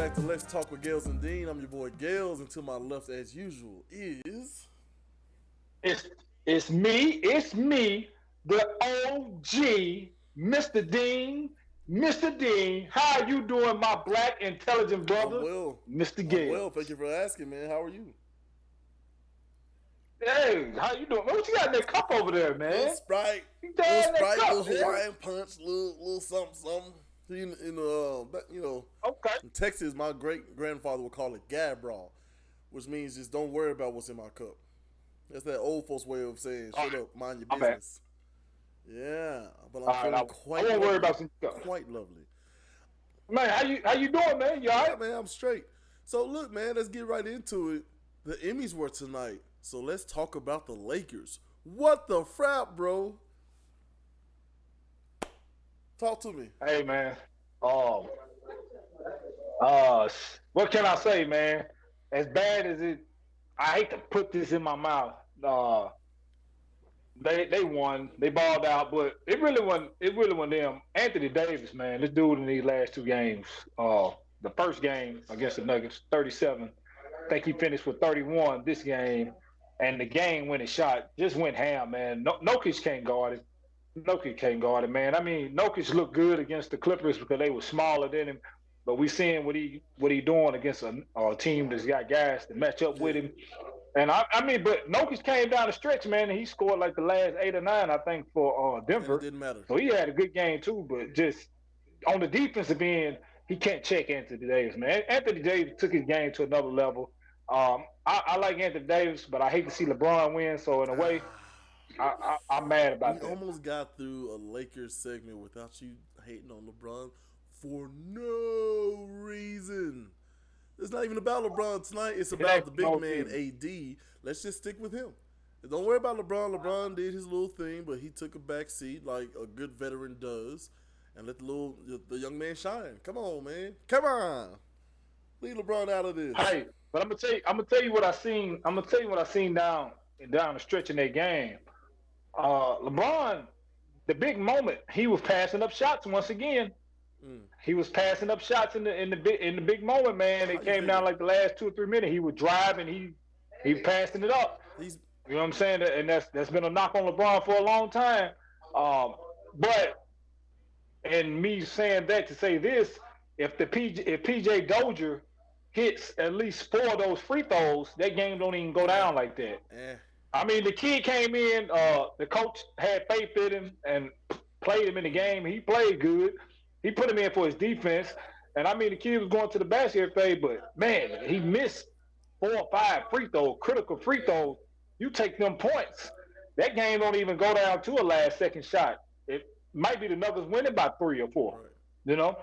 back to Let's Talk with Gales and Dean. I'm your boy Gales, and to my left, as usual, is It's it's me, the OG, Mr. Dean, Mr. Dean. How you doing, my black intelligent I'm brother, well. Mr. I'm well. Thank Gales? you for asking, man. How are you? Hey, how you doing? Man, what you got in that cup over there, Little man? Sprite, You little down in that Sprite, little cup, man? Hawaiian punch, little something, something. Okay. In Texas, my great grandfather would call it Gabrol, which means just don't worry about what's in my cup. That's that old folks way of saying, All shut right. up, mind your My bad. business. Yeah, but I'm All right. feeling I quite won't worry lovely. about some cup. Quite lovely. Man, how you doing, man? You all Yeah, right? man, I'm straight. So look, man, let's get right into it. The Emmys were tonight, so let's talk about the Lakers. What the frap, bro? Talk to me. Hey, man. Um. Uh. What can I say, man? As bad as it, I hate to put this in my mouth. They won. They balled out, but it really wasn't them. Anthony Davis, man, this dude in these last two games. The first game against the Nuggets, 37. I think he finished with 31 this game, and the game when it shot just went ham, man. No, Nokic can't guard it. Nokic can't guard it, man. I mean, Nokic looked good against the Clippers because they were smaller than him, but we seeing what he doing against a team that's got guys to match up with Yeah, him. And I mean, but Nokic came down the stretch, man, and he scored like the last 8 or 9, I think, for and it Denver. didn't matter. So he had a good game too, but just on the defensive end, he can't check Anthony Davis, man. Anthony Davis took his game to another level. I like Anthony Davis, but I hate to see LeBron win. So in a way, I'm mad We about that. almost got through a Lakers segment without you hating on LeBron for no reason. It's not even about LeBron tonight. It's It about ain't the big no man, reason. AD. Let's just stick with him. Don't worry about LeBron. LeBron did his little thing, but he took a back seat like a good veteran does, and let the young man shine. Come on, man. Come on. Leave LeBron out of this. Hey, but I'm gonna tell you what I seen. I'm gonna tell you what I seen down the stretch in that game. LeBron, the big moment, he was passing up shots once again. Mm. He was passing up shots in the big moment, man. How It you came down figure? like the last 2 or 3 minutes. He would drive and he passing it up. He's You know what I'm saying? And that's been a knock on LeBron for a long time. But and me saying that to say this, if PJ Dozier hits at least 4 of those free throws, that game don't even go eh, down like that. eh. I mean, the kid came in. The coach had faith in him and played him in the game. He played good. He put him in for his defense. And I mean, the kid was going to the basket every day, but man, he missed 4 or 5 free throws, critical free throws. You take them points. That game don't even go down to a last second shot. It might be the Nuggets winning by 3 or 4. Right. You know,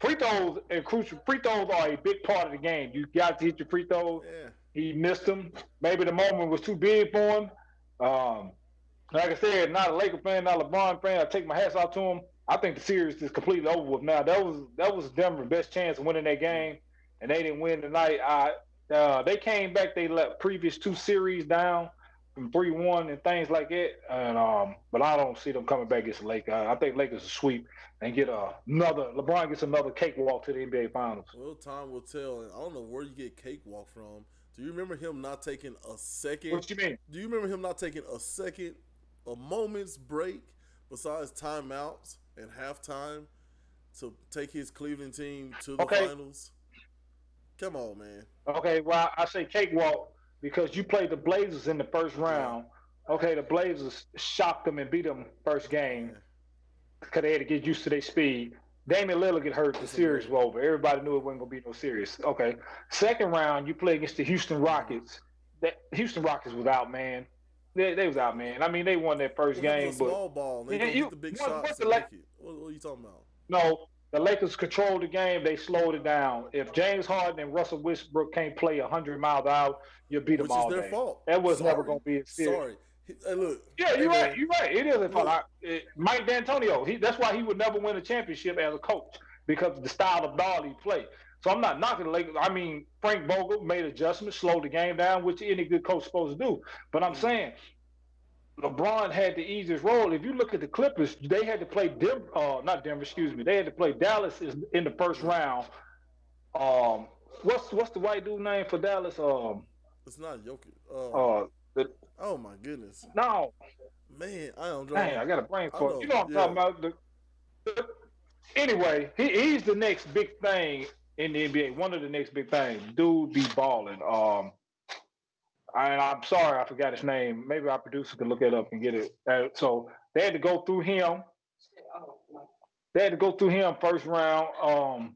free throws and crucial. Free throws are a big part of the game. You got to hit your free throws. Yeah. He missed them. Maybe the moment was too big for him. Um, like I said, not a Laker fan, not a LeBron fan. I take my hats off to him. I think the series is completely over with now. That was Denver's best chance of winning that game, and they didn't win tonight. They came back. They let previous 2 series down from 3-1 and things like that. And but I don't see them coming back against the Lakers. I think Lakers will sweep and get another. LeBron gets another cakewalk to the NBA Finals. Well, time will tell. And I don't know where you get cakewalk from. Do you remember him not taking a second? What you mean? Do you remember him not taking a second, a moment's break besides timeouts and halftime to take his Cleveland team to the Okay, finals? Come on, man. okay. Well, I say cakewalk because you played the Blazers in the first Yeah. round. Okay, the Blazers shocked them and beat them first game Yeah. because they had to get used to their speed. Damian Lillard get hurt, the It's series unreal. was over. Everybody knew it wasn't gonna be no series. Okay, second round you play against the Houston Mm. Rockets. That Houston Rockets was out, man. They was out, man. I mean, they won that first Well, that was a game, but small ball. And they yeah, gonna get the big shots once the and make it. What are you talking about? no, the Lakers controlled the game. They slowed it down. If James Harden and Russell Westbrook can't play 100 miles an hour, you'll beat them Which is all their day. fault. That was never Sorry. going to be a series. Sorry. Hey, look. Yeah, Hey, you're right. man. You're right. It is a fault. Look. Mike D'Antonio. That's why he would never win a championship as a coach because of the style of ball he played. So I'm not knocking the Lakers. I mean, Frank Vogel made adjustments, slowed the game down, which any good coach is supposed to do. But I'm Mm. saying LeBron had the easiest role. If you look at the Clippers, they had to play Denver, not Denver, excuse me. They had to play Dallas in the first Yeah. round Um, what's the white dude name for Dallas? It's not Jokic. Uh, the, Oh my goodness, no, man, I am dang, drawing. I got a brain I fart. You know. know what I'm talking Yeah. about? Anyway, he's the next big thing in the NBA. One of the next big things. Dude be balling. I'm sorry, I forgot his name. Maybe our producer could look it up and get it. So they had to go through him. They had to go through him first round.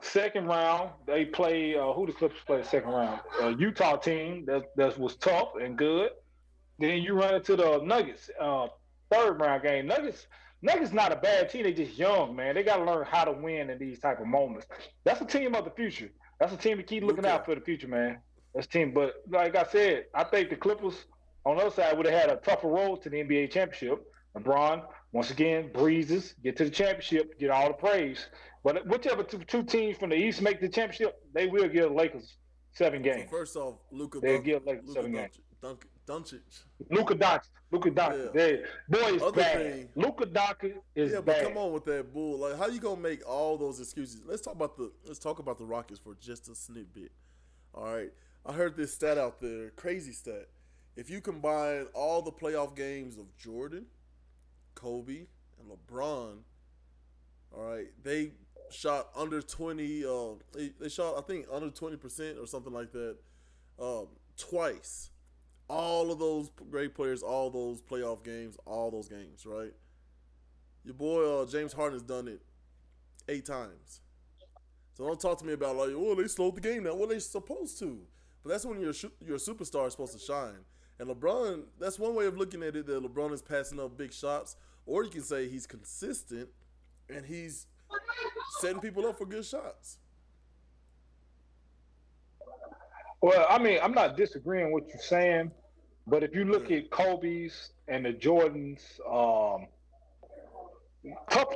Second round, they play who the Clippers played second round? Utah team that was tough and good. Then you run into the Nuggets, third round game. Nuggets not a bad team. They just young, man. They got to learn how to win in these type of moments. That's a team of the future. That's a team to keep looking Luca. out for the future, man. That's a team. But like I said, I think the Clippers on the other side would have had a tougher road to the NBA championship. LeBron once again breezes, get to the championship, get all the praise. But whichever two teams from the East make the championship, they will give the Lakers 7 games. First off, They'll give Lakers Luca 7 games. Doncic. Luka Doncic. Yeah. Boy is Other bad. thing, Luka Doncic is yeah, but bad. come on with that bull. Like, how you gonna make all those excuses? Let's talk about the Rockets for just a snippet. All right, I heard this stat out there, crazy stat. If you combine all the playoff games of Jordan, Kobe, and LeBron, all right, they shot under 20. They shot, I think, under 20% or something like that, twice. All of those great players, all those playoff games, all those games, right? Your boy James Harden's done it 8 times. So don't talk to me about like, oh, they slowed the game down. Well, they supposed to, but that's when your superstar is supposed to shine. And LeBron, that's one way of looking at it. That LeBron is passing up big shots, or you can say he's consistent and he's setting people up for good shots. Well, I mean, I'm not disagreeing with what you're saying, but if you look Yeah, at Kobe's and the Jordans,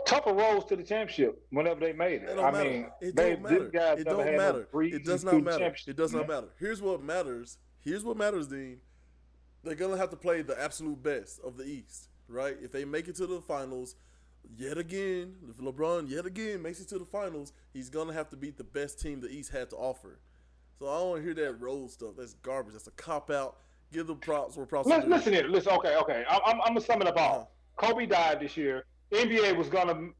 tougher roads to the championship whenever they made it it. don't I matter. mean, It they don't these matter. guys It never don't had no matter. It breezing does not through the matter. championship, It does not man. matter. Here's what matters. Here's what matters, Dean. They're gonna have to play the absolute best of the East, right? If they make it to the finals, yet again, if LeBron yet again makes it to the finals, he's gonna have to beat the best team the East had to offer. So I don't want to hear that road stuff. That's garbage. That's a cop out. Give the props where props are Listen, due. listen here. Listen. Okay. I'm gonna sum it up Uh huh. all. Kobe died this year. NBA was gonna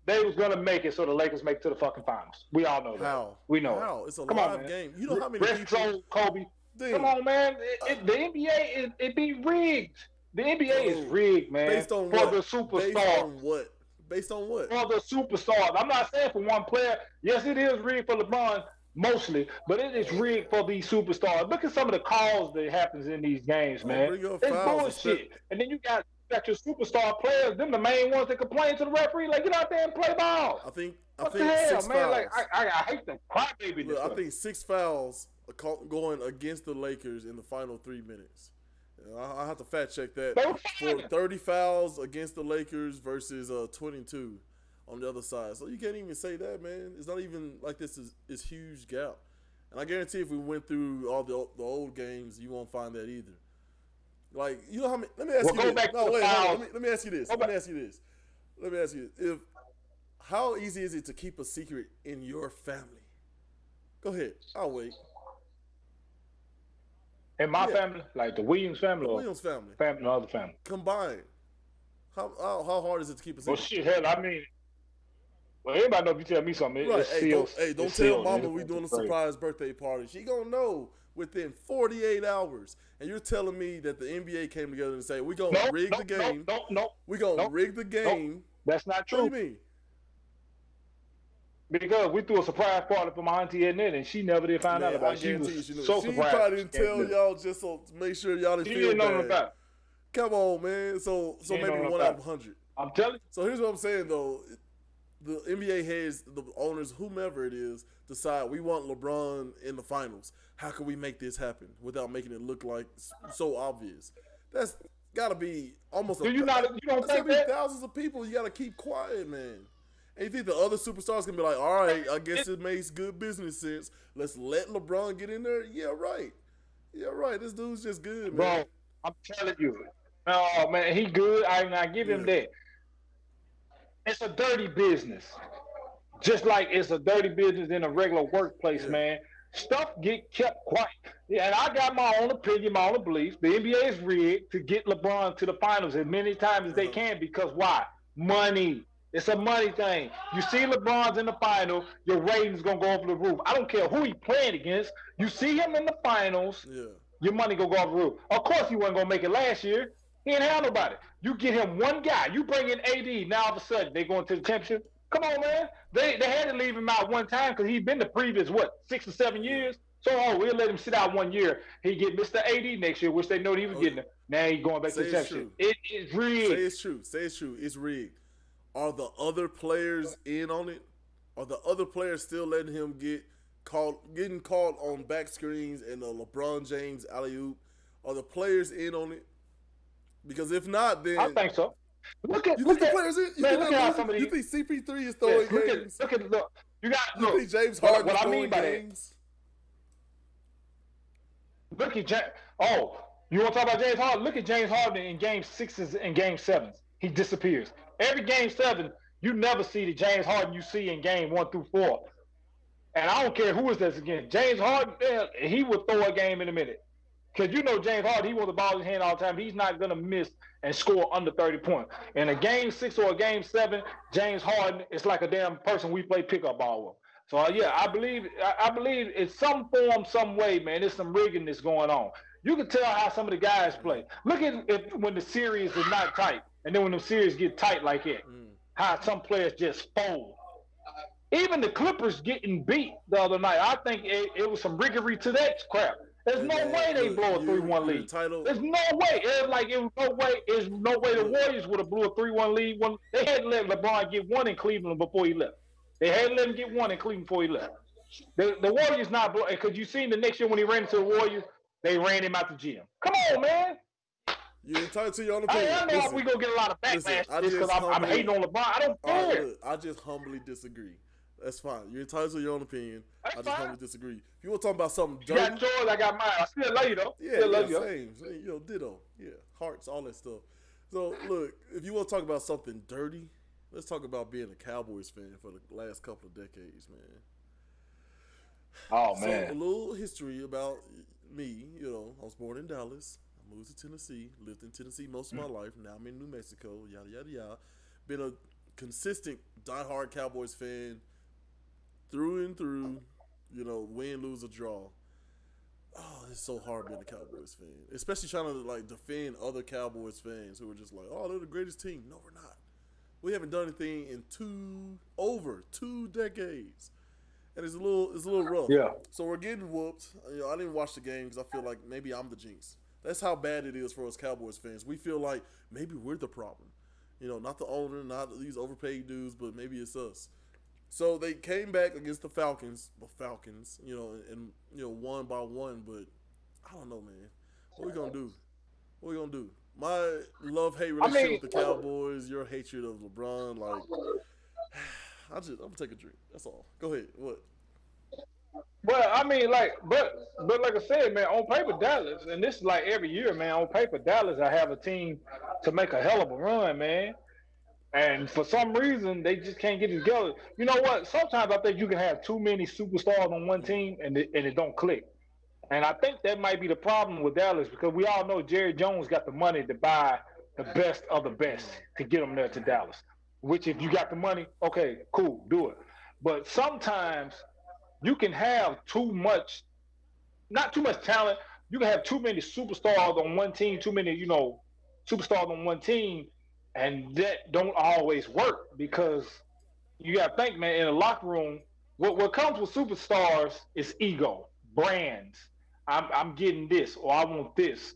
make it so the Lakers make it to the fucking finals. We all know that. How? We know it. How? It's a Come on, live man. game. You know how many Rest people? old Kobe. Come Dean, on, man. uh, The NBA it be rigged. The NBA is bro. rigged, man, Based on for what? the Based superstars. on what? Based on what? For the superstars. I'm not saying for one player. Yes, it is rigged for LeBron mostly, but it is rigged for these superstars. Look at some of the calls that happens in these games, Don't man. bring up It's fouls. bullshit. And then you got your superstar players, them the main ones that complain to the referee, like get out there and play ball. I What the think hell, six man? Like fouls. I hate the crybaby. Look, I think 6 fouls going against the Lakers in the final 3 minutes. I have to fact check that. They were For fine. 30 fouls against the Lakers versus 22 on the other side. So you can't even say that, man. It's not even like this is huge gap. And I guarantee if we went through all the old games, you won't find that either. Like, you know how many? Let me ask Well, you go this. back to No, the wait, hold on. fouls. Let me ask you this. Go Let me back. ask you this. Let me ask you this. If how easy is it to keep a secret in your family? Go ahead. I'll wait. In my Yeah, family, like the Williams family the or Williams family family, no other family. combined. How hard is it to keep a Well, secret? shit, hell, I mean, well, everybody know if you tell me something, Right. it's Hey, sealed. don't It's tell sealed. mama we doing a It's great. surprise birthday party. She gonna know within 48 hours. And you're telling me that the NBA came together and say we gonna No, rig no, the no, game. no, no, We gonna no, rig the no. game. That's not What do you true. mean? Because we threw a surprise party for my auntie Annette, and she never did find out Man, about I it. She guarantee you was she knew. so She surprised. probably She didn't can't tell do it. y'all just so to make sure y'all didn't She feel didn't know nothing bad. about it. Come on, man. So She didn't know maybe nothing one out about of it. 100. I'm telling you. So here's what I'm saying though. The NBA heads, the owners, whomever it is, decide we want LeBron in the finals. How can we make this happen without making it look like so obvious? That's got to be almost Do you not? You don't that's think gonna be that? thousands of people. You got to keep quiet, man. And you think the other superstars can be like, all right, I guess it makes good business sense. Let's let LeBron get in there. Yeah, right. Yeah, right. This dude's just good, man. Bro, I'm telling you. Oh man, he good. I give him Yeah. that. It's a dirty business. Just like it's a dirty business in a regular workplace, Yeah. man. Stuff get kept quiet. Yeah, and I got my own opinion, my own beliefs. The NBA is rigged to get LeBron to the finals as many times as they Uh-huh. can because why? Money. It's a money thing. You see LeBron's in the final, your ratings gonna go over the roof. I don't care who he playing against. You see him in the finals, Yeah. your money gonna go off the roof. Of course he wasn't gonna make it last year. He didn't have nobody. You get him one guy. You bring in AD. Now all of a sudden they going to the championship. Come on, man. They had to leave him out one time because he'd been the previous 6 or 7 years. Yeah. So we'll let him sit out 1 year. He get Mr. AD next year, which they know he was Oh, getting. Now he going back to the say it's championship. true. It is Say rigged. it's true. Say it's true. It's rigged. Are the other players in on it? Are the other players still letting him getting called on back screens and the LeBron James alley oop? Are the players in on it? Because if not, then I think so. Look at you think look the at players in? You man. think Look they're at how losing? some of these. You think CP3 is Yes, throwing games? look at look. You got You look. think James Harden What is I throwing mean by that. games? Look at James. Oh, you want to talk about James Harden? Look at James Harden in Game Sixes and Game Sevens. He disappears every Game 7. You never see the James Harden you see in Game 1 through 4. And I don't care who is this again. James Harden, he will throw a game in a minute. Because you know James Harden, he wants the ball in his hand all the time. He's not going to miss and score under 30 points. In a Game 6 or a Game 7, James Harden is like a damn person we play pickup ball with. So, yeah, I believe in some form, some way, man, there's some rigging that's going on. You can tell how some of the guys play. Look at when the series is not tight, and then when the series get tight like it, how some players just fold. Even the Clippers getting beat the other night, I think it was some riggery to that crap. There's Hey, no man, way they look, blow a 3-1 you're lead. entitled. There's no way. There's no way the Warriors would have blew a 3-1 lead. They had to let LeBron get one in Cleveland before he left. They had to let him get one in Cleveland before he left. The Warriors not blowing because you seen the next year when he ran into the Warriors, they ran him out the gym. Come on, man. You're entitled to your own opinion. I know we're going to get a lot of backlash to this because I'm hating on LeBron. I don't care. Look, I just humbly disagree. That's fine. You're entitled to your own opinion. That's I just fine. humbly disagree. If you want to talk about something You dirty, got yours, I got mine. I still love you, though. yeah, Still love you. same. You know, ditto. Yeah, hearts, all that stuff. So, look, if you want to talk about something dirty, let's talk about being a Cowboys fan for the last couple of decades, man. Oh, So, man. a little history about me. You know, I was born in Dallas. I moved to Tennessee. Lived in Tennessee most of my life. Now I'm in New Mexico. Yada yada yada. Been a consistent diehard Cowboys fan through and through. You know, win, lose, or draw. Oh, it's so hard being a Cowboys fan, especially trying to like defend other Cowboys fans who are just like, oh, they're the greatest team. No, we're not. We haven't done anything in over 2 decades. And it's a little rough. Yeah. So we're getting whooped. You know, I didn't watch the game because I feel like maybe I'm the jinx. That's how bad it is for us Cowboys fans. We feel like maybe we're the problem. You know, not the owner, not these overpaid dudes, but maybe it's us. So they came back against the Falcons, you know, and you know, won by 1. But I don't know, man. What we gonna do? What we gonna do? My love-hate relationship with the Cowboys, your hatred of LeBron, like I'm gonna take a drink. That's all. Go ahead. What? Well, I mean, but like I said, man, on paper, Dallas, and this is like every year, man, on paper, Dallas, I have a team to make a hell of a run, man. And for some reason, they just can't get it together. You know what? Sometimes I think you can have too many superstars on one team and it don't click. And I think that might be the problem with Dallas because we all know Jerry Jones got the money to buy the best of the best to get them there to Dallas. Which, if you got the money, okay, cool, do it. But sometimes you can have not too much talent. You can have too many superstars on one team, too many, superstars on one team, and that don't always work because you got to think, man, in a locker room, what comes with superstars is ego, brands. I'm getting this or I want this.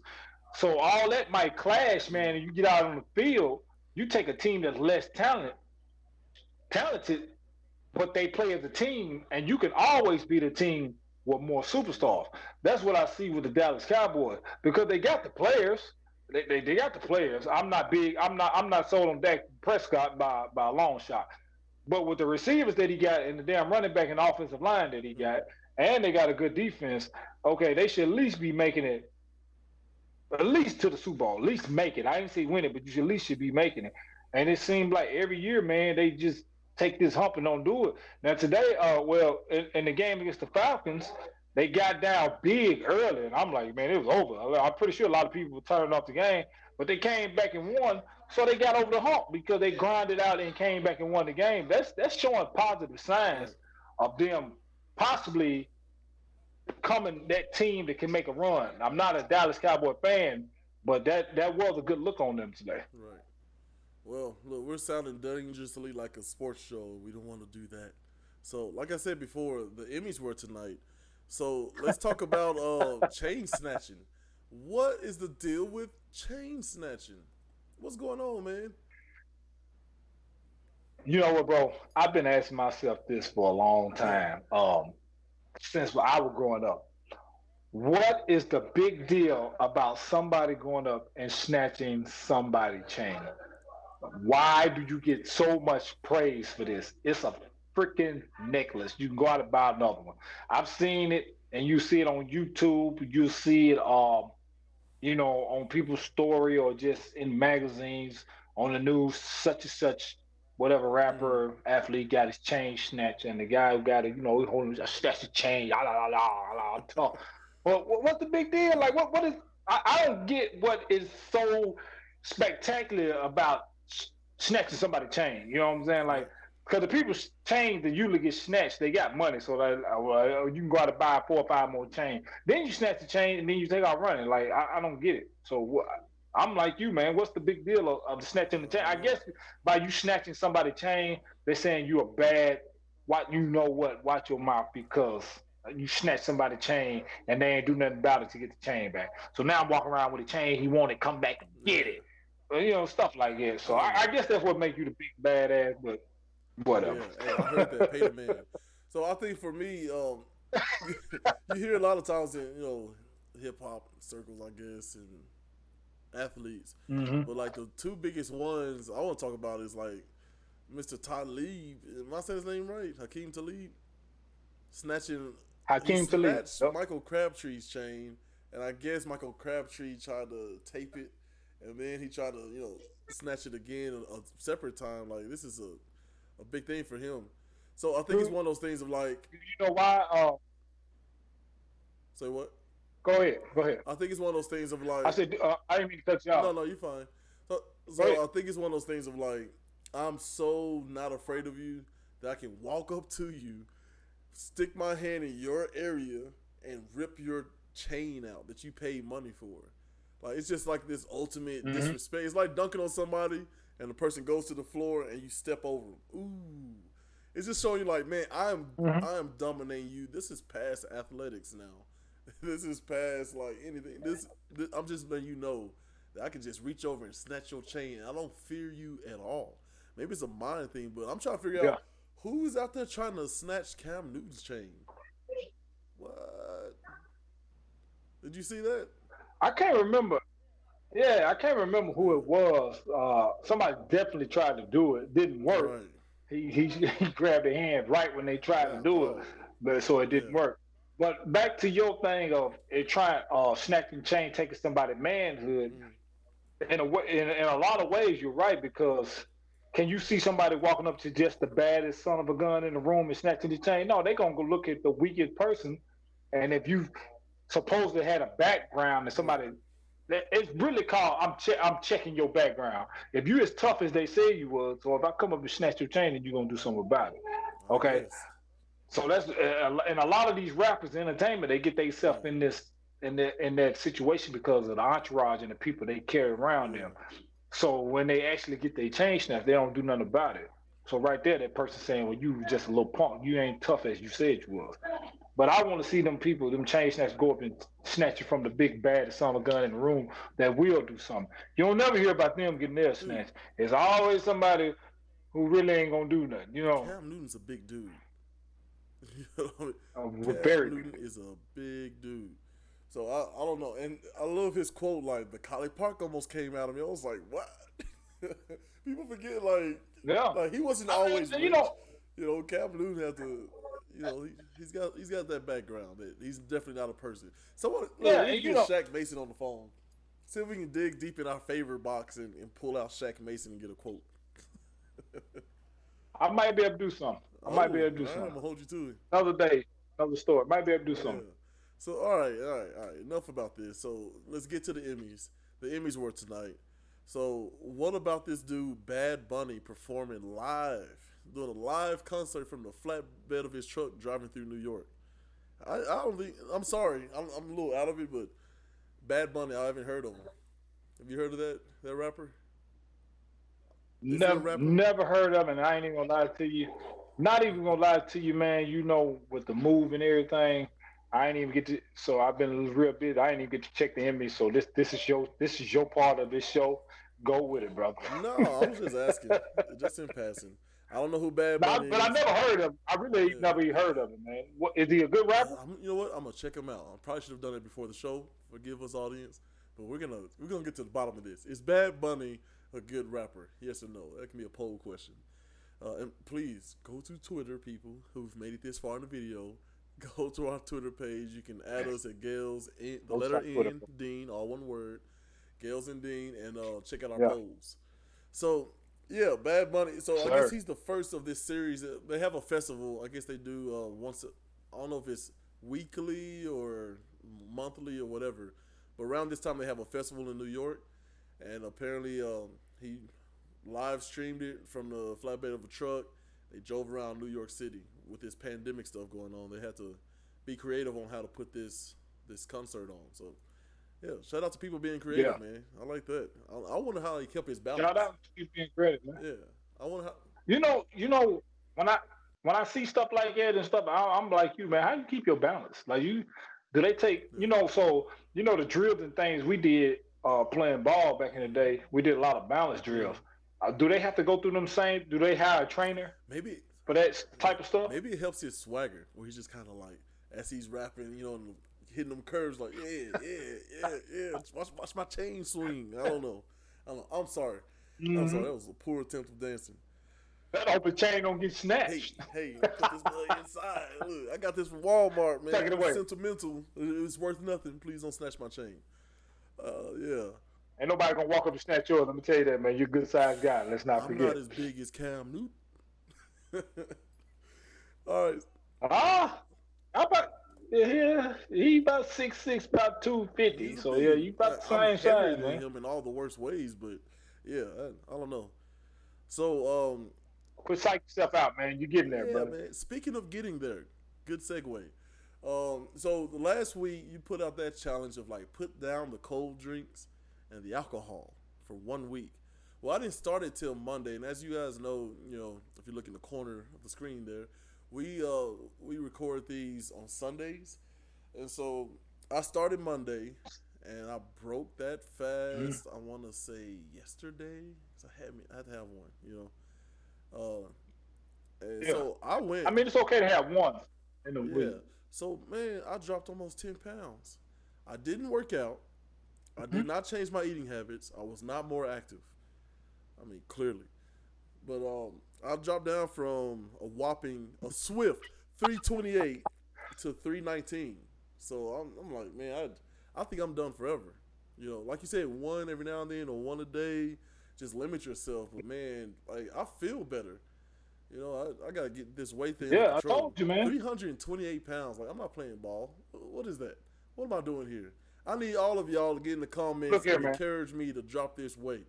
So all that might clash, man, and you get out on the field, you take a team that's less talented, but they play as a team, and you can always beat a team with more superstars. That's what I see with the Dallas Cowboys because they got the players. They got the players. I'm not sold on Dak Prescott by a long shot. But with the receivers that he got and the damn running back and offensive line that he got, and they got a good defense, okay, they should at least be making it at least to the Super Bowl. At least make it. I didn't say win it, but you should at least should be making it. And it seemed like every year, man, they just take this hump and don't do it. Now today, well, in the game against the Falcons, they got down big early, and I'm like, man, it was over. I'm pretty sure a lot of people were turning off the game, but they came back and won, so they got over the hump because they grinded out and came back and won the game. That's showing positive signs Right. of them possibly becoming that team that can make a run. I'm not a Dallas Cowboy fan, but that was a good look on them today. Right. Well, look, we're sounding dangerously like a sports show. We don't want to do that. So, like I said before, the Emmys were tonight. So let's talk about chain snatching. What is the deal with chain snatching? What's going on, man? You know what, bro? I've been asking myself this for a long Yeah. time. Since I was growing up. What is the big deal about somebody going up and snatching somebody's chain? Why do you get so much praise for this? It's a freaking necklace. You can go out and buy another one. I've seen it, and you see it on YouTube. You see it, on people's story or just in magazines on the news. Such and such, whatever Mm, rapper athlete got his chain snatched, and the guy who got it, he holding a snatch the chain. La, la, la, la, la, talk. Well, what's the big deal? Like, what is? I don't get what is so spectacular about snatching somebody's chain. You know what I'm saying? Like, right. because the people's chains that usually get snatched, they got money, so that you can go out and buy 4 or 5 more chains. Then you snatch the chain and then you take out running. Like, I don't get it. So I'm like you, man. What's the big deal of the snatching the chain? I I don't know. guess by you snatching somebody's chain, they're saying you are bad. What you know what? Watch your mouth because you snatch somebody's chain and they ain't do nothing about it to get the chain back. So now I'm walking around with a chain. He want it, come back and get Yeah. it. Stuff like that. I So don't I know. guess that's what makes you the big badass. But whatever. Yeah. Hey, I heard that. Pay the man. So I think for me, you hear a lot of times in hip hop circles, I guess, and athletes. Hmm. But like the two biggest ones I want to talk about is like Mr. Talib. Am I saying his name right? Hakeem Talib snatching. He Hakeem Talib. snatched Yep. Michael Crabtree's chain, and I guess Michael Crabtree tried to tape it, and then he tried to snatch it again a separate time. Like this is a big thing for him. So I think it's You, one of those things of like, you know why? say what? Go ahead. Go ahead. I think it's one of those things of I like, said I didn't mean to cut you no, off. no, you're fine. So, Go ahead. so I think it's one of those things of like, I'm so not afraid of you that I can walk up to you, stick my hand in your area, and rip your chain out that you paid money for. Like it's just like this ultimate Hmm. disrespect. It's like dunking on somebody and the person goes to the floor and you step over them. Ooh, it's just showing you like, man, Hmm. I am dominating you. This is past athletics now. This is past like anything. This I'm just letting you know that I can just reach over and snatch your chain. I don't fear you at all. Maybe it's a mind thing, but I'm trying to figure Yeah. out who's out there trying to snatch Cam Newton's chain. What? Did you see that? I can't remember. Yeah, I can't remember who it was. Somebody definitely tried to do it. Didn't work. Right. He grabbed their hand right when they tried to God do it, dog. but so it Yeah. didn't work. But back to your thing of it trying snatching chain, taking somebody's manhood. Mm, In a way, in a lot of ways, you're right because can you see somebody walking up to just the baddest son of a gun in the room and snatching the chain? No, they're gonna go look at the weakest person, and if you supposedly had a background and right. somebody, it's really called I'm checking your background. If you as tough as they say you was, so if I come up and snatch your chain, then you're gonna do something about it. I Okay, guess. so that's and a lot of these rappers, entertainment, they get themselves Yeah. in this in that situation because of the entourage and the people they carry around Yeah. them. So when they actually get their chain snatched, they don't do nothing about it. So right there, that person saying, "Well, you just a little punk. You ain't tough as you said you was." But I want to see them people, them chain snatchers, go up and snatch you from the big bad son of a gun in the room that will do something. You don't never hear about them getting their Dude, snatched. It's always somebody who really ain't gonna do nothing. Cam Newton's a big dude. You know what I mean? Very Cam big. Newton is a big dude. So I don't know. And I love his quote, like, the Collie Park almost came out of me. I was like, what? People forget, Yeah. like he wasn't I mean, always rich. Cam Newton had to, he's got that background. That he's definitely not a person. Someone, look, yeah, we need and to get Shaq Mason on the phone. See if we can dig deep in our favorite box and pull out Shaq Mason and get a quote. I might be able to do something. I might be Oh, able to do all right, I'm something. gonna hold you to it. Another day, another story. Might be able to do Yeah. something. So all right. Enough about this. So let's get to the Emmys. The Emmys were tonight. So what about this dude Bad Bunny performing live, doing a live concert from the flatbed of his truck driving through New York? I don't think. I'm sorry. I'm a little out of it, but Bad Bunny, I haven't heard of him. Have you heard of that rapper? Is he a rapper? Never heard of it. And I ain't even gonna lie to you. Not even gonna lie to you, man. You know, with the move and everything, I ain't even get to. So I've been real busy. I ain't even get to check the Emmy. So this is your part of this show. Go with it, brother. No, I was just asking, just in passing. I don't know who Bad Nah, Bunny but I is. never heard of him. I really Yeah. never even heard of him, man. What is he a good rapper? You know what? I'm gonna check him out. I probably should have done it before the show. Forgive us, audience, but we're gonna get to the bottom of this. Is Bad Bunny a good rapper? Yes or no? That can be a poll question. And please go to Twitter, people who've made it this far in the video. Go to our Twitter page. You can add us at Gales in the Go letter check Twitter. N Dean, all one word. Gales and Dean, and check out our Yeah, polls. So yeah, Bad Bunny. So I guess sir. he's the first of this series. They have a festival. I guess they do once. I don't know if it's weekly or monthly or whatever. But around this time they have a festival in New York, and apparently he live streamed it from the flatbed of a truck. They drove around New York City with this pandemic stuff going on. They had to be creative on how to put this concert on. So yeah, shout out to people being Yeah. creative, man. I like that. I wonder how he kept his Shout balance. out to you being credit, man. Yeah, I wonder how. You know, when I see stuff like that and stuff, I'm like you, man. How you keep your balance? Like you, do they take Yeah, So the drills and things we did playing ball back in the day. We did a lot of balance drills. mm, Do they have to go through them same? Do they hire a trainer maybe for that yeah, type of stuff? maybe it helps his swagger where he's just kind of like as he's rapping, and hitting them curves like yeah. Watch my chain swing. I don't know. I'm sorry. I'm sorry. Hmm. That was a poor attempt of dancing. That open chain don't get Hey, snatched. hey, put this mug inside. Look, I got this from Walmart, man. Take it It's away. sentimental. It's worth nothing. Please don't snatch my chain. Yeah. Ain't nobody gonna walk up and snatch yours. Let me tell you that, man. You're a good sized guy. Let's not I'm not forget. as big as Cam Newton. All right. Ah, how about yeah? He about 6'6", about 250. He's a So yeah, big. you about the I'm same heavier size, than man. him in all the worst ways, but yeah, I don't know. So, Quit psych yourself out, man. You getting there, yeah, brother. man. Speaking of getting there, good segue. So the last week you put out that challenge of like put down the cold drinks and the alcohol for 1 week. Well, I didn't start it till Monday, and as you guys know, if you look in the corner of the screen there, we record these on Sundays, and so I started Monday, and I broke that Mhm. fast. I want to say yesterday, 'cause I had to have one. And Yeah. so I I went. mean, it's okay to have one in a Yeah. week. So man, I dropped almost 10 pounds. I didn't work out. I Mhm. did not change my eating habits. I was not more active. I mean, clearly. But I dropped down from a swift 328 to 319. So I'm like, man, I think I'm done forever. Like you said, one every now and then or one a day. Just limit yourself. But man, like I feel better. I gotta get this weight thing under Yeah, I control. told you, man. 328 pounds. Like I'm not playing ball. What is that? What am I doing here? I need all of y'all to get in the Look comments here, and man. encourage me to drop this weight.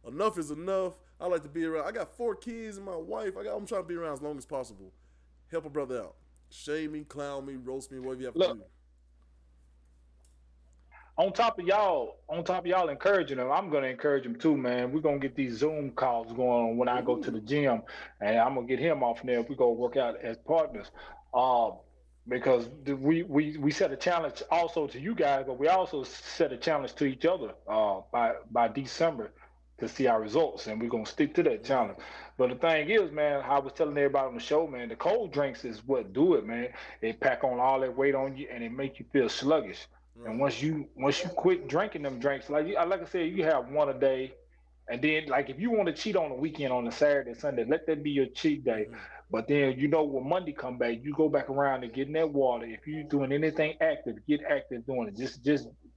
Enough is enough. I like to be around. I got 4 kids and my wife. I'm trying to be around as long as possible. Help a brother out. Shame me, clown me, roast me, whatever you have to Look, do. on top of y'all encouraging them, I'm gonna encourage them too, man. We're gonna get these Zoom calls going on when I go to the Ooh. gym, and I'm gonna get him off there. We go work out as partners, uh, because we set a challenge also to you guys, but we also set a challenge to each other by December to see our results, and we're gonna stick to that Mm, challenge. But the thing is, man, I was telling everybody on the show, man, the cold drinks is what do it, man. They pack on all that weight on you, and it make you feel sluggish. And right. once you quit drinking them drinks, like I said, you have one a day, and then like if you want to cheat on the weekend on a Saturday, Sunday, let that be your cheat day. Mm-hmm. But then when Monday come back, you go back around and get in that water. If you're doing anything active, get active doing it. Just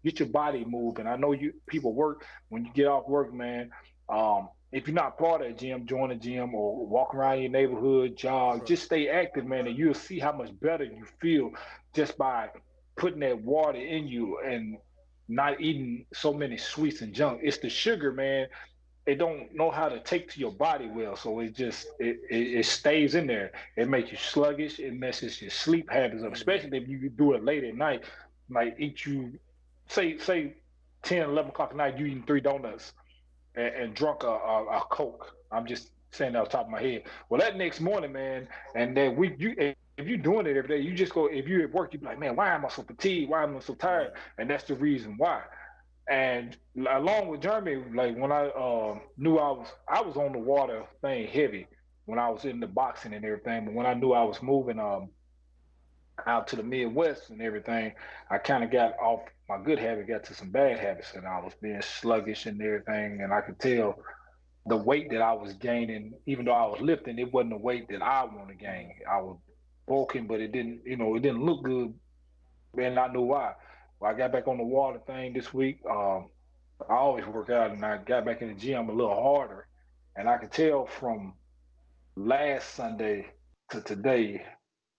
get your body moving. I know you people work when you get off work, man. Um, if you're not part of a gym, join a gym or walk around your neighborhood, jog. Right. Just stay active, man, and you'll see how much better you feel just by putting that water in you and not eating so many sweets and junk. It's the sugar, man. It don't know how to take to your body well, so it stays in there. It makes you sluggish. It messes your sleep habits up, Mm-hmm. especially if you do it late at night. Like eat you, say 10, 11 o'clock at night, you eating 3 donuts and drunk a Coke. I'm just saying that off the top of my head. Well, that next morning, man, and then if you're doing it every day, you just go. If you're at work, you be like, man, why am I so fatigued? Why am I so tired? Right. And that's the reason why. And along with Jeremy, like when I knew I was on the water thing heavy when I was in the boxing and everything. But when I knew I was moving out to the Midwest and everything, I kind of got off my good habit, got to some bad habits, and I was being sluggish and everything. And I could tell the weight that I was gaining, even though I was lifting, it wasn't the weight that I want to Mm-hmm. gain. I was bulking, but it didn't look good, and I knew why. Well, I got back on the water thing this week. I always work out, and I got back in the gym a little harder, and I could tell from last Sunday to today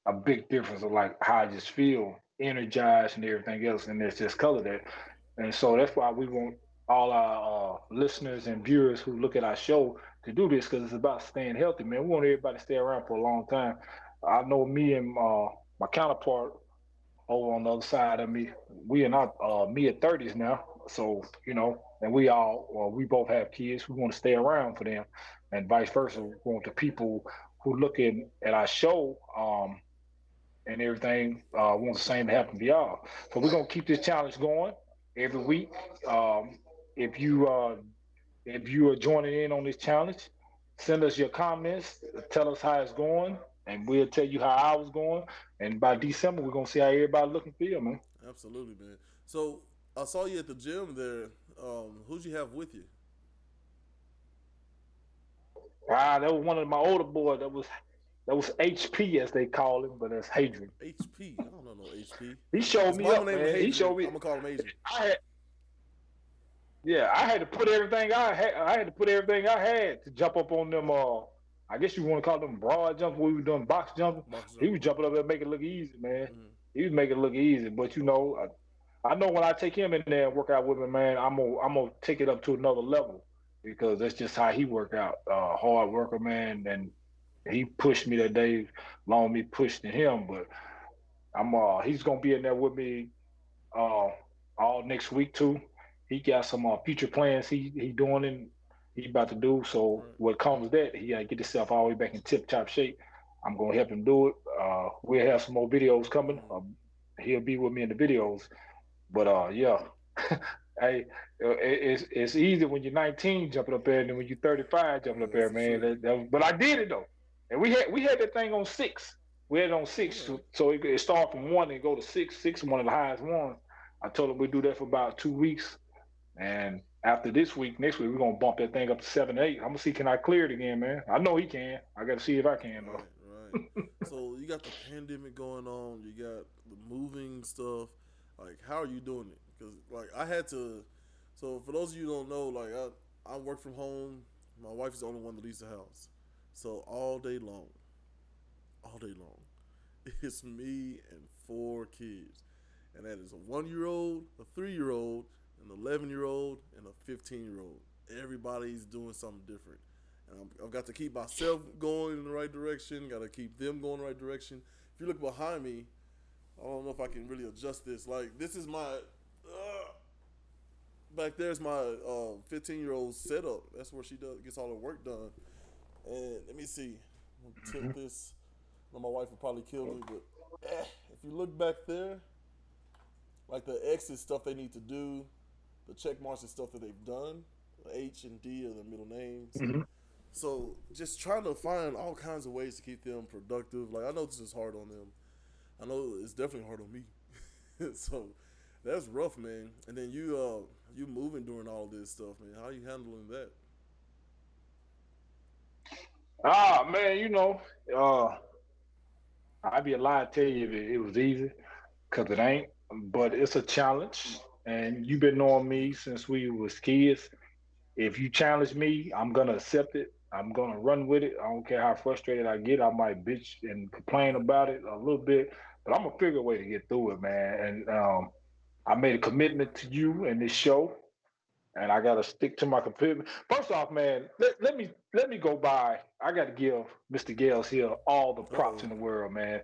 a big difference of like how I just feel energized and everything else, and it's just color that. And so that's why we want all our listeners and viewers who look at our show to do this because it's about staying healthy, man. We want everybody to stay around for a long time. I know me and my counterpart over on the other side of me, we in our mid 30s now. So, and we both have kids. We want to stay around for them and vice versa. We want the people who looking at our show and everything want the same to happen to y'all. So we're going to keep this challenge going every week. Um, if you if you are joining in on this challenge, send us your comments, tell us how it's going, and we'll tell you how ours going. And by December, we're gonna see how everybody look and feel, man. Absolutely, man. So I saw you at the gym there. Who'd you have with you? That was one of my older boys. That was HP as they call him, but that's Hadrian. HP. I don't know no HP. He showed His me mama up, named him man. He Hadrian. showed me. I'm gonna call him Adrian. I had, yeah, I had to put everything I had. I had to put everything I had to jump up on them. I guess you want to call them broad jumps. We were doing box jumping. Box He jump. was jumping up there, making it look easy, man. Mm-hmm. He was making it look easy. But I know when I take him in there and work out with him, man, I'm gonna take it up to another level because that's just how he work out. Hard worker, man, and he pushed me that day. Long me pushing him, but he's gonna be in there with me uh, all next week too. He got some future plans he doing and he about to do. So Right. what comes with that, he gotta get himself all the way back in tip top shape. I'm gonna help him do it. We'll have some more videos coming. Mm-hmm. He'll be with me in the videos. But yeah, hey, it's easy when you're 19 jumping up there, and then when you're 35 jumping up That's there, for man. sure. But I did it though, and we had that thing on six. We had it on six, Okay. so it started from one and go to six. Six, one of the highest ones. I told him we do that for about 2 weeks, and after this week, next week we're gonna bump that thing up to 7, 8. I'm gonna see can I clear it again, man. I know he can. I got to see if I can though. Right. Right. So you got the pandemic going on. You got the moving stuff. Like, how are you doing it? Because like I had to. So for those of you who don't know, like I work from home. My wife is the only one that leaves the house. So all day long, it's me and 4 kids, and that is a 1 year old, a 3 year old, an 11 year old, and a 15 year old. Everybody's doing something different, and I've got to keep myself going in the right direction. Got to keep them going in the right direction. If you look behind me, I don't know if I can really adjust this. Like this is my back there's my 15 year old setup. That's where she gets all her work done. And let me see. I'm gonna tilt this. I know my wife would probably kill me, but if you look back there, like the X is stuff they need to do, the check marks is stuff that they've done. The H and D are their middle names. Mm-hmm. So just trying to find all kinds of ways to keep them productive. Like I know this is hard on them. I know it's definitely hard on me. So that's rough, man. And then you moving during all this stuff, man. How are you handling that? Man, uh, I'd be a lie to tell you if it was easy, because it ain't. But it's a challenge, and you've been knowing me since we was kids. If you challenge me, I'm gonna accept it. I'm gonna run with it. I don't care how frustrated I get. I might bitch and complain about it a little bit, but I'm gonna figure a way to get through it, man. And I made a commitment to you and this show, and I gotta stick to my commitment. First off, man, let me go by. I gotta give Mr. Gales here all the props Uh-oh. in the world, man.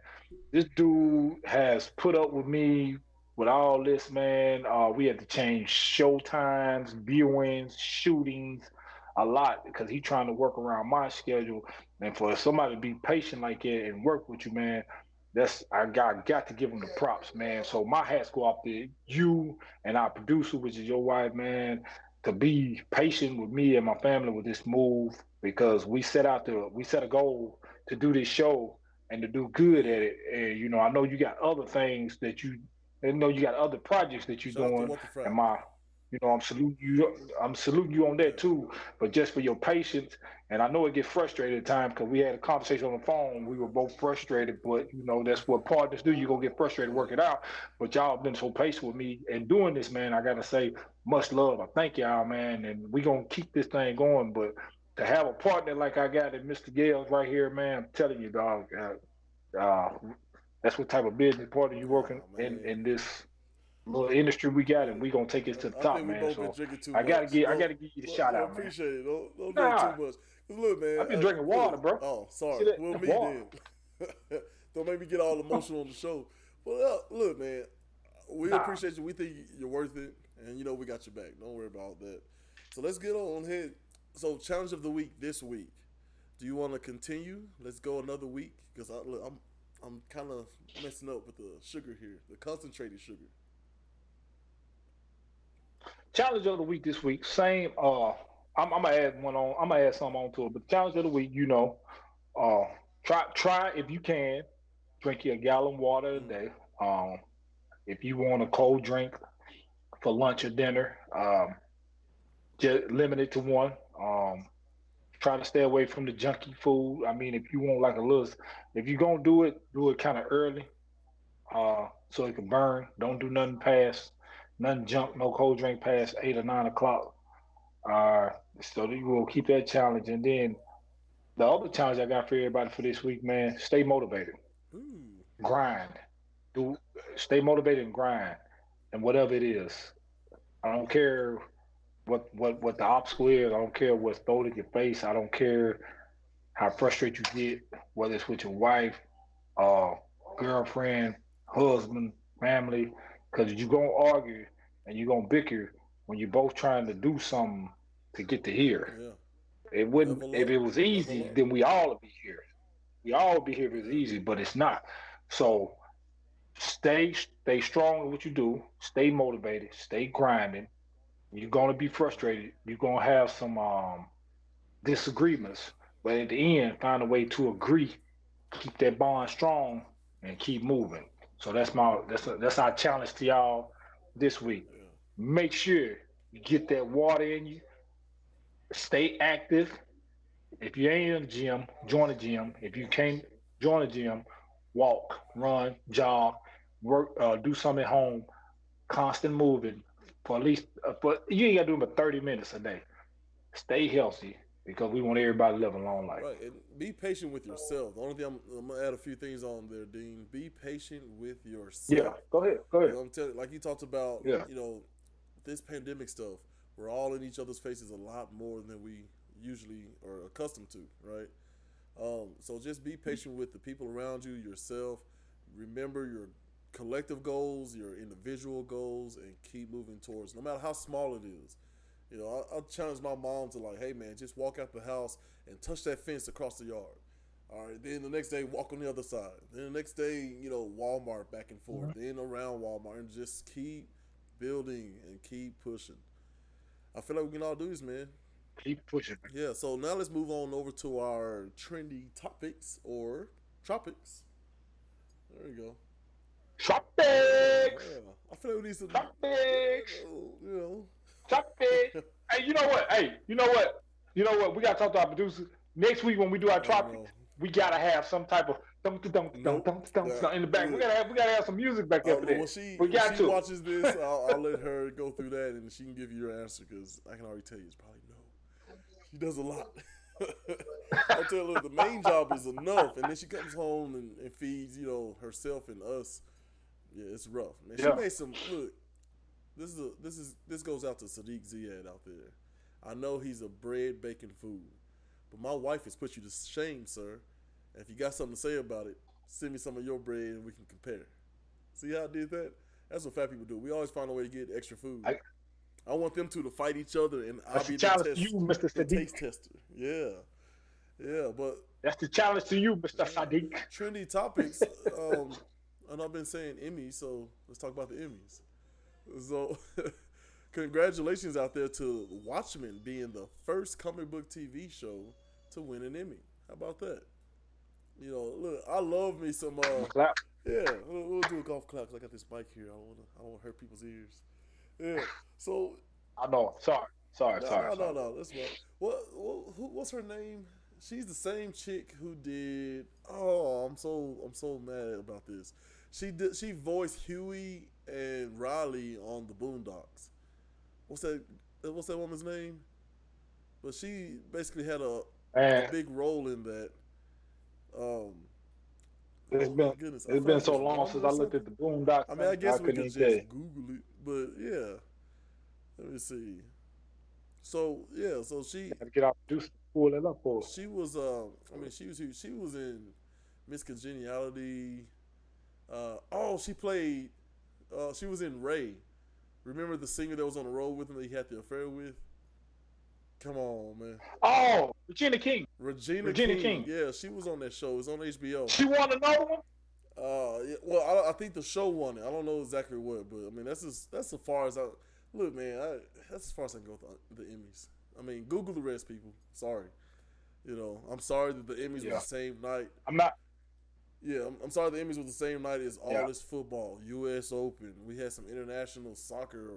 This dude has put up with me with all this, man. We had to change show times, viewings, shootings, a lot because he's trying to work around my schedule. And for somebody to be patient like that and work with you, man, I got to give him the props, man. So my hats go off to you and our producer, which is your wife, man, to be patient with me and my family with this move because we set a goal to do this show and to do good at it. And I know you got other things that I know you got other projects that you're Shout out to doing, Walter and Fry. I'm saluting you. I'm saluting you on that Yeah. too. But just for your patience, and I know it gets frustrated at times because we had a conversation on the phone. We were both frustrated, but that's what partners do. You gonna get frustrated, Yeah. work it out. But y'all have been so patient with me and doing this, man. I gotta say, much love. I thank y'all, man, and we gonna keep this thing going. But to have a partner like I got in Mr. Gales right here, man, I'm telling you, dog. Uh, that's what type of business partner you working Oh in man. this little industry we got, and we gonna take it to the I top, think we man. both been So drinking too I much. gotta give you the shout Don't out, man. appreciate it. Don't drink too Nah, much. 'Cause look, man. I've been drinking Look. water, bro. Oh, You see sorry. that? Well, That's me water. then. Don't make me get all emotional on the show. But look, man. We Nah. appreciate you. We think you're worth it, and we got your back. Don't worry about that. So let's get on ahead. So challenge of the week this week. Do you want to continue? Let's go another week because I'm kind of messing up with the sugar here, the concentrated sugar. Challenge of the week this week. Same. I'm gonna add one on. I'm gonna add some on to it. But the challenge of the week, uh, try if you can drink your gallon water a Mm. day. If you want a cold drink for lunch or dinner, just limit it to one. Try to stay away from the junky food. I mean, if you want like a little, if you're gonna do it kind of early, so it can burn. Don't do nothing junk, no cold drink past 8 or 9 o'clock. Uh, so you will keep that challenge. And then the other challenge I got for everybody for this week, man, stay motivated, Ooh. grind, do, stay motivated and grind, and whatever it is. I don't care what the obstacle is. I don't care what's thrown at your face. I don't care how frustrated you get, whether it's with your wife, uh, girlfriend, husband, family, because you're gonna argue and you're gonna bicker when you're both trying to do something to get to here. Yeah. It wouldn't Level if up. it was Level easy, up. then we all would be here. We all would be here if it's Yeah. easy, but it's not. So stay strong in what you do, stay motivated, stay grinding. You're gonna be frustrated. You're gonna have some disagreements, but at the end, find a way to agree, keep that bond strong, and keep moving. So that's our challenge to y'all this week. Yeah. Make sure you get that water in you. Stay active. If you ain't in the gym, join the gym. If you can't join the gym, walk, run, jog, work, do something at home. Constant moving for at least, but you ain't got to do it but 30 minutes a day. Stay healthy because we want everybody to live a long life. Right, and be patient with yourself. The only thing I'm gonna add a few things on there, Dean. Be patient with Yeah, yourself. go ahead, go ahead. I'm telling, like you talked about, Yeah, this pandemic stuff. We're all in each other's faces a lot more than we usually are accustomed to, right? So just be patient with the people around you, yourself. Remember your collective goals, your individual goals, and keep moving towards. No matter how small it is. I challenge my mom to like, hey man, just walk out the house and touch that fence across the yard. All right. Then the next day, walk on the other side. Then the next day, Walmart back and forth. Then around Walmart, and just keep building and keep pushing. I feel like we can all do this, man. keep pushing. Yeah. So now let's move on over to our trendy topics or tropics. There we go. Tropics, Yeah. I feel like we need some, tropics, you know. tropics. Hey, you know what? Hey, you know what? You know what? We gotta talk to our producers next week when we do our Oh tropics. no. We gotta have some type of Nope. in the back. Look, We gotta have some music back I there don't for know when that. she We when got she to. watches this. I'll let her go through that and she can give you your answer because I can already tell you it's probably no. She does a lot. I tell her the main job is enough, and then she comes home and feeds herself and us. Yeah, it's rough, man. She Yeah. made some look. This goes out to Sadiq Ziad out there. I know he's a bread baking fool, but my wife has put you to shame, sir. And if you got something to say about it, send me some of your bread and we can compare. See how I did that? That's what fat people do. We always find a way to get extra food. I, I want them two to fight each other, and I'll that's the be challenge to you, Mr. the Sadiq. taste tester. Yeah, yeah. But That's the challenge to you, Mr. Sadiq. trendy topics. And I've been saying Emmys, so let's talk about the Emmys. So, congratulations out there to Watchmen being the first comic book TV show to win an Emmy. How about that? Look, I love me some. Clap. Yeah, we'll do a golf clap 'cause I got this mic here. I don't want to hurt people's ears. Yeah. So I know. Sorry. no. That's right. What's her name? She's the same chick who did. Oh, I'm so mad about this. She voiced Huey and Riley on the Boondocks. What's that woman's name? But she basically had a Man, big role in that. it's Oh my been goodness, I it's felt been like so it's long Rama since or I looked something. at the Boondocks. I mean, I I guess we couldn't could even tell you. just Google it, but yeah. Let me see. So yeah, so she Gotta get our producer to pull it up for us. she was I mean she was in Miss Congeniality. She played she was in Ray. Remember the singer that was on the road with him that he had the affair with? Come on, man. Oh, Regina King. Regina Regina King. King. Yeah, she was on that show. It's on HBO. She won another one. Yeah, well, I think the show won it. I don't know exactly what, but I mean that's as far as I look, man. That's as far as I can go with the Emmys. I mean, Google the rest, people. Sorry, I'm sorry that the Emmys was the same night. I'm not. Yeah, I'm sorry the Emmys was the same night as all Yeah. this football, U.S. Open. We had some international soccer,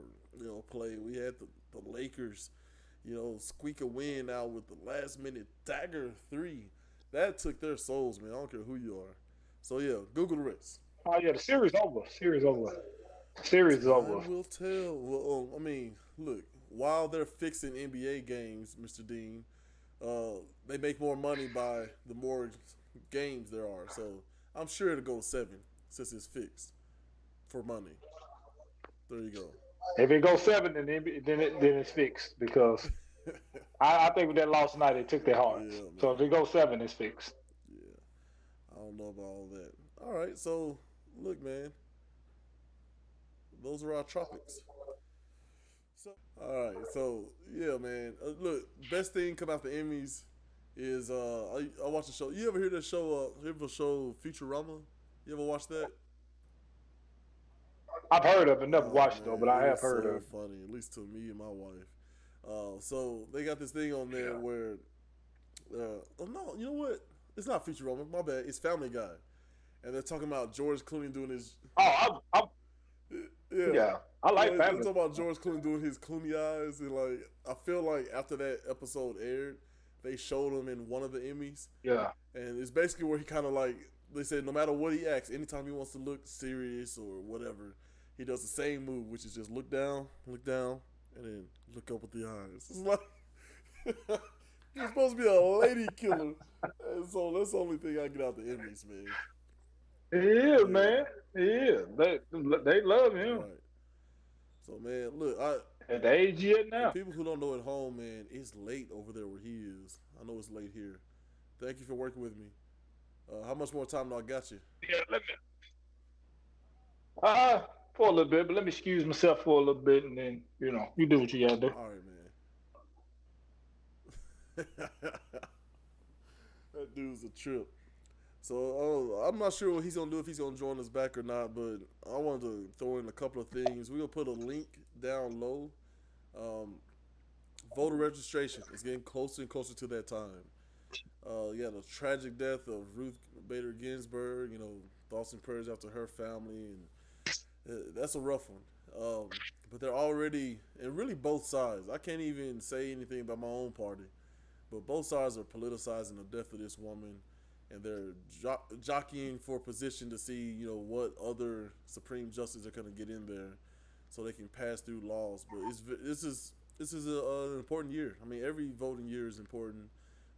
play. We had the Lakers, squeak a win out with the last minute dagger 3. That took their souls, man. I don't care who you are. So yeah, Google the rest. Oh yeah, the series over. Series over. Series is over. Time will tell. Well, I mean, look, while they're fixing NBA games, Mr. Dean, they make more money by the more games there are. So I'm sure it'll go to 7 since it's fixed for money. There you go. If it goes 7, then it's fixed because I think with that loss tonight it took their hearts. Yeah, So man. if it goes 7, it's fixed. Yeah, I don't know about all that. All right, so look, man, those are our tropics. So, all right, so yeah, man. Look, best thing come out the Emmys is I watch the show. You ever hear that show? You ever show Futurama? You ever watch that? I've heard of it, never Oh watched it though, man, but I it have is heard of so it. funny. At least to me and my wife. So they got this thing on there Yeah. where, oh no, you know what? It's not Futurama. My bad. It's Family Guy, and they're talking about George Clooney doing his. Yeah. Yeah, I like They Family. talk about George Clooney doing his Clooney eyes, and like I feel like after that episode aired, they showed him in one of the Emmys, Yeah, and it's basically where he kind of like they said no matter what he acts, anytime he wants to look serious or whatever, he does the same move, which is just look down, and then look up with the eyes. It's like you're supposed to be a lady killer, and so that's the only thing I get out the Emmys, man. it is, Yeah. man. It is. They love him Right. So man, look, at the age he is for now. people who don't know at home, man, it's late over there where he is. I know it's late here. Thank you for working with me. How much more time do I got you? Yeah, let me. For a little bit, but let me excuse myself for a little bit, and then you do what you gotta do. All right, man. That dude's a trip. So I'm not sure what he's gonna do if he's gonna join us back or not. But I wanted to throw in a couple of things. We're gonna put a link down low. Voter registration is getting closer and closer to that time. Yeah, the tragic death of Ruth Bader Ginsburg. Thoughts and prayers out to her family, and that's a rough one. But they're already, and really both sides. I can't even say anything about my own party, but both sides are politicizing the death of this woman, and they're jockeying for position to see, what other Supreme Justices are going to get in there, so they can pass through laws. But this is this is an important year. I mean, every voting year is important,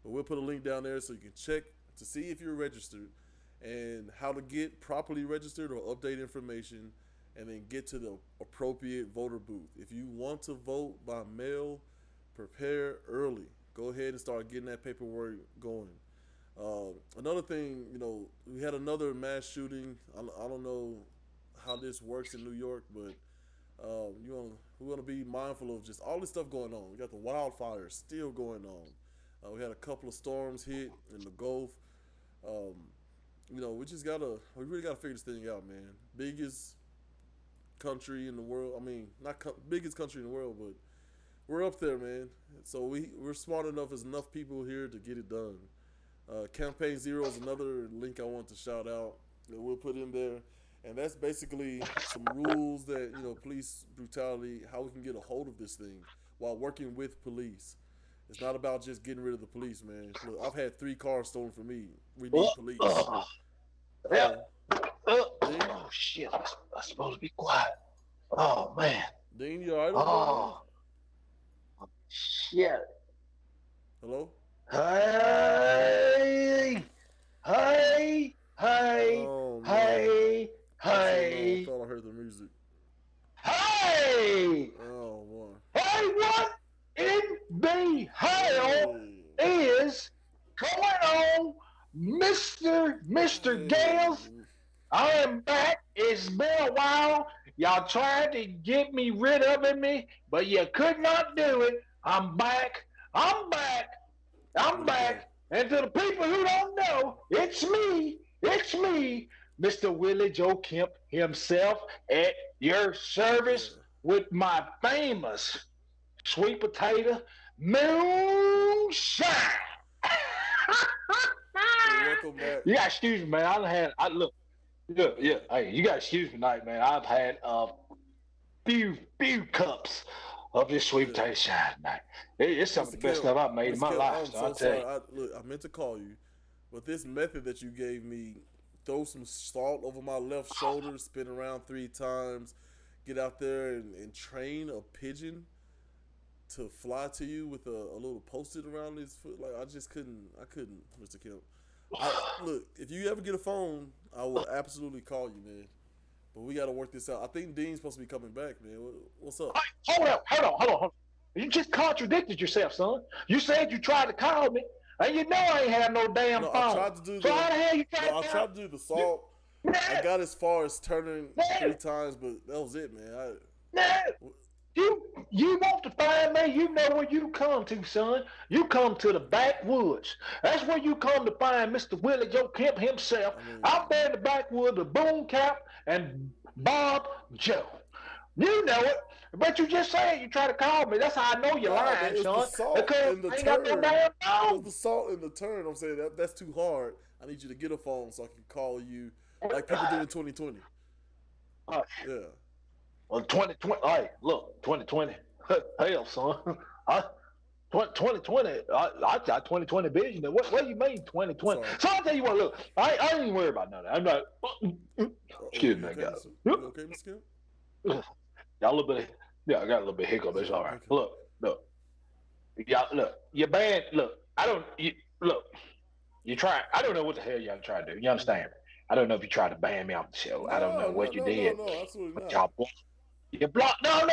but we'll put a link down there so you can check to see if you're registered and how to get properly registered or update information, and then get to the appropriate voter booth. If you want to vote by mail, prepare early. Go ahead and start getting that paperwork going. Another thing, we had another mass shooting. I don't know how this works in New York, but we want to be mindful of just all this stuff going on. We got the wildfires still going on. We had a couple of storms hit in the Gulf. Um, we really gotta figure this thing out, man. Biggest country in the world. I mean, not biggest country in the world, but we're up there, man. So we're smart enough as enough people here to get it done. Campaign Zero is another link I want to shout out that we'll put in there, and that's basically some rules that police brutality, how we can get a hold of this thing while working with police. It's not about just getting rid of the police, man. Look, I've had 3 cars stolen from me. We need police. Yeah. Dean, Shit. I'm supposed to be quiet. Oh, man. Dean, you alright? Oh, shit. Hello? Hey, hey, hey, Oh, no. hey, I hey, thought I heard the music. hey, Oh, boy. hey, what in the hell is going on, Mr. Gales? I am back. It's been a while. Y'all tried to get me rid of me, but you could not do it. I'm back. I'm back. I'm back. And to the people who don't know, it's me, Mr. Willie Joe Kemp himself at your service with my famous sweet potato moonshine. Welcome back. You got excuse me, man. Look, yeah. Hey, you got excuse me tonight, man. I've had a few cups of this sweet potato shine tonight. It's some of the best stuff I've made in my life. I'm so sorry. I meant to call you, but this method that you gave me, throw some salt over my left shoulder, spin around 3 times, get out there and train a pigeon to fly to you with a little post-it around his foot. Like, I couldn't, Mr. Kemp. Look, if you ever get a phone, I will absolutely call you, man. But we got to work this out. I think Dean's supposed to be coming back, man. What's up? Hold on. You just contradicted yourself, son. You said you tried to call me, and you know I ain't have no damn phone. I tried to do how the hell you tried I tried to do the salt. I got as far as turning 3 times, but that was it, man. You want to find me, you know where you come to, son. You come to the backwoods. That's where you come to find Mr. Willie Joe Kemp himself. Out there in the backwoods of Boone Cap and Bob Joe. You know it. But you just said you try to call me. That's how I know you're lying, son. The salt in the turn. It was the salt in the turn. I'm saying that's too hard. I need you to get a phone so I can call you like people do in 2020. Yeah. Well, 2020. Hey, look, 2020. Hell, son. 2020. I got 2020 vision. What do you mean 2020? Sorry. So I'll tell you what. Look, I ain't even worried about none of that. I'm not. Excuse me, guys. You okay, Mr. Kemp? Got a little bit. Yeah, I got a little bit of hiccup. It's all right. Look. Y'all, look. Your band. Look. Look. You try. I don't know what the hell y'all try to do. You understand me? I don't know if you tried to ban me off the show. I don't know what you did. No, absolutely not. Y'all you blocked. No.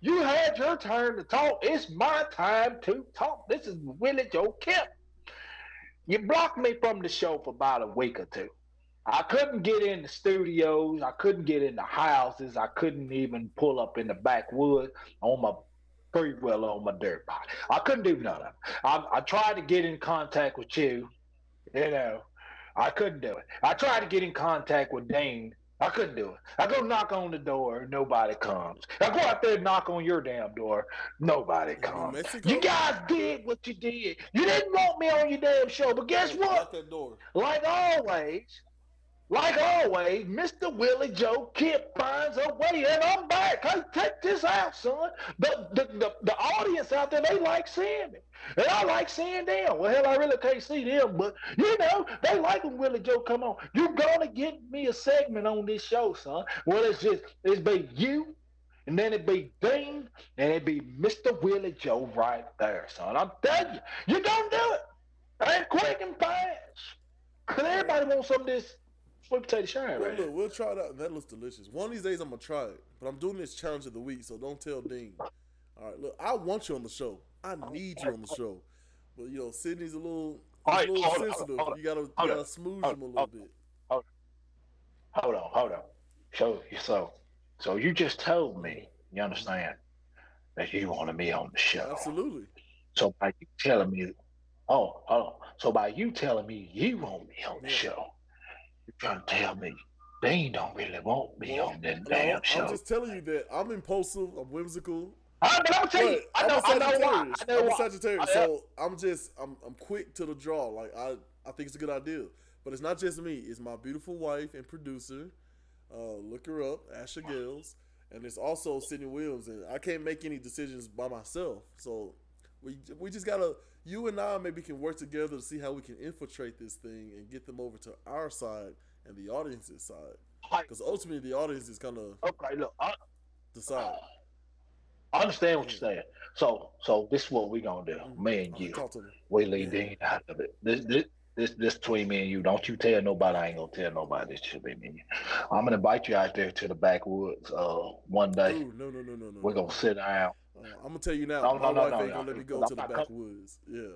You had your turn to talk. It's my time to talk. This is Willie Joe Kemp. You blocked me from the show for about a week or 2. I couldn't get in the studios. I couldn't get in the houses. I couldn't even pull up in the backwoods on my three-wheeler on my dirt bike. I couldn't do none of it. I tried to get in contact with you. I couldn't do it. I tried to get in contact with Dean. I couldn't do it. I go knock on the door, nobody comes. I go out there and knock on your damn door, nobody comes. You guys did what you did. You didn't want me on your damn show, but guess what? That door. Like always, Mr. Willie Joe Kemp finds a way, and I'm back. Hey, check this out, son. The audience out there, they like seeing me. And I like seeing them. Well, hell, I really can't see them, but, they like when Willie Joe come on. You're going to get me a segment on this show, son. Well, it's been you and then it be Dean, and it be Mr. Willie Joe right there, son. I'm telling you, you don't do it. Ain't quick and fast. Cause All right. everybody wants some of this sweet potato shine Well, right here. look, we'll try it out. That looks delicious. One of these days, I'm gonna try it. But I'm doing this challenge of the week, so don't tell Dean. All right, look, I want you on the show. I need you on the show. But Sydney's a little, All he's a right, little hold on, sensitive. hold on, You gotta smooth him a little bit. hold hold on. So you just told me, you understand, that you wanted me on the show. Absolutely. So by you telling me, oh, hold on. So by you telling me you want me on the Yeah. show, you're trying to tell me they don't really want me Well, on that no, damn I'm show. just telling you that I'm impulsive. I'm whimsical. But I'm tell you, But I'm a I know why. Sagittarius. I know I'm a why. Sagittarius, so I'm quick to the draw. Like I think it's a good idea. But it's not just me. It's my beautiful wife and producer. Look her up, Asha Gales, and it's also Sydney Williams. And I can't make any decisions by myself. So we just gotta. You and I maybe can work together to see how we can infiltrate this thing and get them over to our side and the audience's side. Because ultimately the audience is gonna Okay, look, decide. I understand what Yeah. you're saying. So this is what we gonna do. Me and All right, you, talk to me. we leave Yeah. Dean out of it. This between me and you. Don't you tell nobody. I ain't gonna tell nobody. This should be me and you. I'm gonna invite you out there to the backwoods. One day Ooh, no, no, no, no, no, we're no, gonna no. sit down. I'm gonna tell you now. No, My no, no, wife no, ain't no. gonna let me go 'Cause to I'm the not coming. backwoods. Yeah,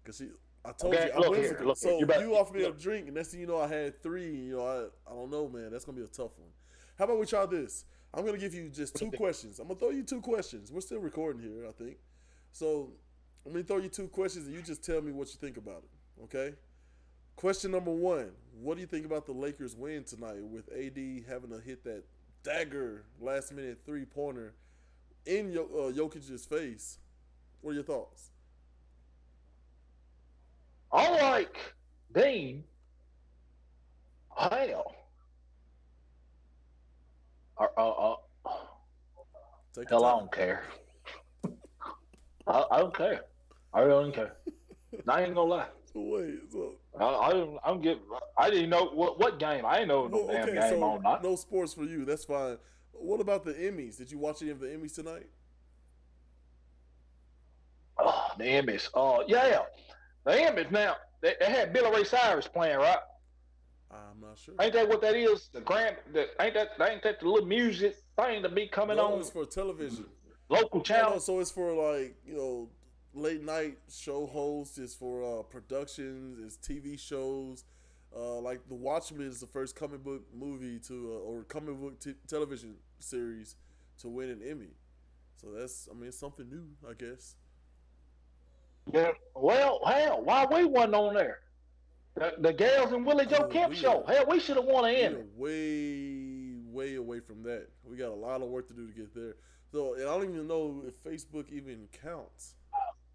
cause I told Okay, you I'm look here. whimsical. Look here. So You better you offered me a look. drink, and next thing you know, I had three. I don't know, man. That's gonna be a tough one. How about we try this? I'm gonna give you just two questions. I'm gonna throw you two questions. We're still recording here, I think. So I'm gonna throw you two questions, and you just tell me what you think about it. Okay. Question number one: what do you think about the Lakers win tonight with AD having to hit that dagger last minute 3-pointer in Jokic's face? What are your thoughts? Unlike Dean, hell, Take your hell, I time. don't care. I don't care. I really don't care. I ain't gonna lie. So wait, so I don't get. I didn't know what game. I didn't know no well, damn okay, game so on that. no sports for you. That's fine. What about the Emmys? Did you watch any of the Emmys tonight? The Emmys. Yeah, the Emmys. Now they had Billy Ray Cyrus playing, right? I'm not sure. Ain't that what that is? Ain't that the little music thing to be coming No, on it's for television. local No. channel? So it's for like late night show hosts. It's for productions. It's TV shows. Like The Watchmen is the first comic book movie to or comic book television series to win an Emmy. So it's something new, I guess. Yeah. Well, hell, why we wasn't on there? The Gales and Willie Joe Oh, Kemp show. Hell, we should have won an we Emmy. are way away from that. We got a lot of work to do to get there. So and I don't even know if Facebook even counts.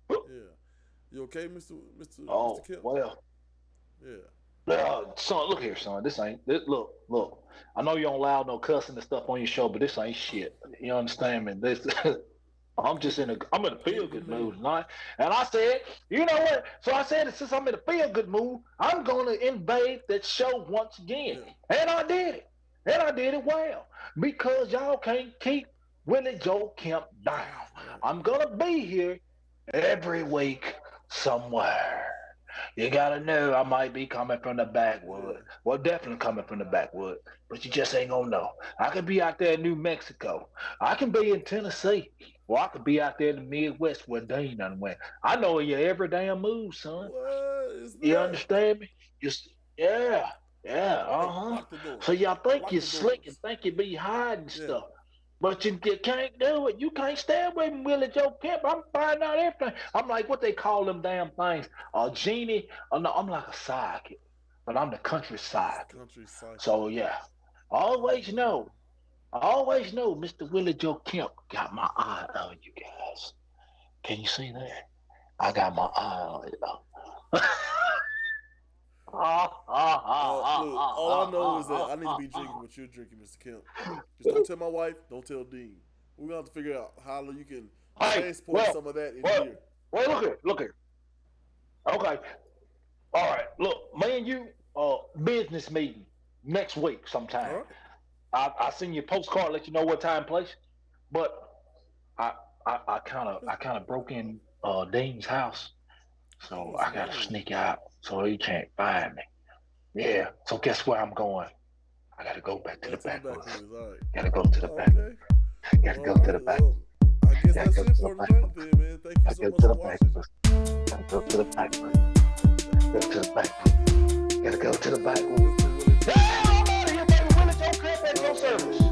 Yeah. You okay, Oh Mr. Kemp? well. Yeah. Son, look here, son. Look. I know you don't allow no cussing and stuff on your show, but this ain't shit. You understand me? This, I'm in a feel good mood tonight. And I said, you know what? So I said, since I'm in a feel good mood, I'm gonna invade that show once again. Yeah. And I did it. And I did it well. Because y'all can't keep Willie Joe Kemp down. I'm gonna be here every week somewhere. You gotta know I might be coming from the backwood. Well, definitely coming from the backwood, but you just ain't gonna know. I could be out there in New Mexico. I can be in Tennessee. Or I could be out there in the Midwest where Dean done went. I know your every damn move, son. What is You that? understand me? Just yeah, Hey, uh-huh. lock the door. So y'all think Lock you're the slick doors. and think you be hiding Yeah. stuff. But you can't do it. You can't stay away from Willie Joe Kemp. I'm finding out everything. I'm like, what they call them damn things? A genie? Oh, no, I'm like a sidekick. But I'm the country sidekick. Country cycle. So, yeah. Always know, Mr. Willie Joe Kemp got my eye on you guys. Can you see that? I got my eye on it. Look, all I know is that I need to be drinking what you're drinking, Mr. Kemp. Just don't tell my wife. Don't tell Dean. We're gonna have to figure out how you can transport some of that in here. Well, look here. Okay. All right. Look, me and you, business meeting next week sometime. All right. I send you a postcard, let you know what time and place. But I kind of broke in Dame's house, so I gotta sneak out so he can't find me. Yeah. So guess where I'm going? I gotta go back to the backwoods. All right. Gotta go to the back. Okay. Gotta go to the back. I guess Gotta that's go it to for the the night, then, man. Thank you Gotta so go much to for the watching. backwoods. Gotta go to the backwoods. Go to the backwoods. Gotta go to the backwoods. Yeah, I'm out of here, baby. When it's your cup at your service.